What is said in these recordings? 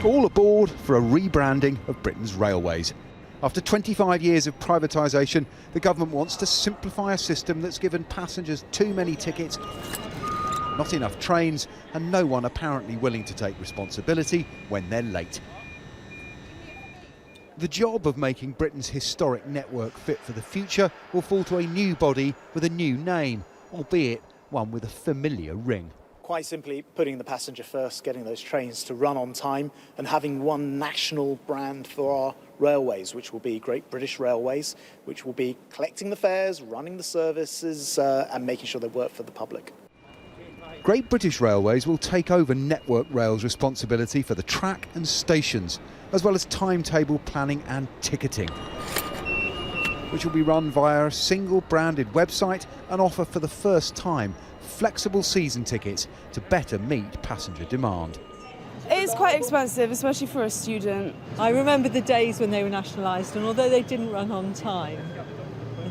All aboard for a rebranding of Britain's railways. After 25 years of privatisation, the government wants to simplify a system that's given passengers too many tickets, not enough trains, and no one apparently willing to take responsibility when they're late. The job of making Britain's historic network fit for the future will fall to a new body with a new name, albeit one with a familiar ring. Quite simply, putting the passenger first, getting those trains to run on time, and having one national brand for our railways, which will be Great British Railways, which will be collecting the fares, running the services, and making sure they work for the public. Great British Railways will take over Network Rail's responsibility for the track and stations, as well as timetable planning and ticketing, which will be run via a single branded website and offer for the first time flexible season tickets to better meet passenger demand. It's quite expensive, especially for a student. I remember the days when they were nationalised, and although they didn't run on time,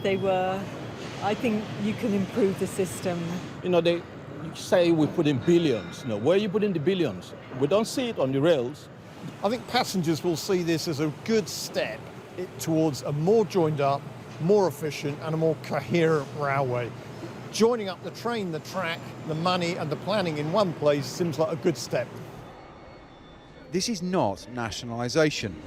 I think you can improve the system. They say we put in billions. Where are you putting the billions? We don't see it on the rails. I think passengers will see this as a good step towards a more joined up, more efficient and a more coherent railway. Joining up the train, the track, the money and the planning in one place seems like a good step. This is not nationalisation.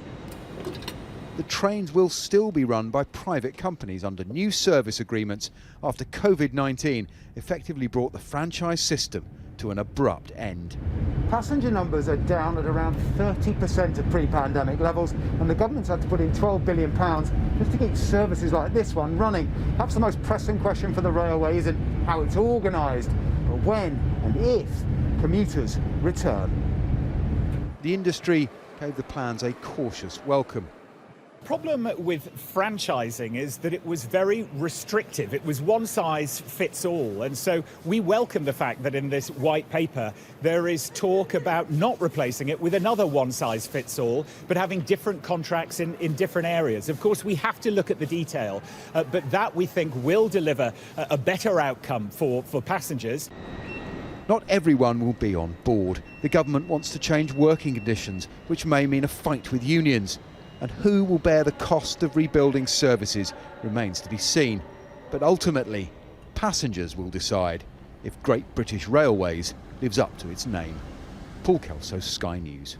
The trains will still be run by private companies under new service agreements after COVID-19 effectively brought the franchise system to an abrupt end. Passenger numbers are down at around 30% of pre-pandemic levels, and the government's had to put in £12 billion just to keep services like this one running. Perhaps the most pressing question for the railway isn't how it's organised, but when and if commuters return. The industry gave the plans a cautious welcome. The problem with franchising is that it was very restrictive. It was one size fits all. And so we welcome the fact that in this white paper there is talk about not replacing it with another one size fits all, but having different contracts in different areas. Of course, we have to look at the detail, but that we think will deliver a better outcome for passengers. Not everyone will be on board. The government wants to change working conditions, which may mean a fight with unions. And who will bear the cost of rebuilding services remains to be seen. But ultimately, passengers will decide if Great British Railways lives up to its name. Paul Kelso, Sky News.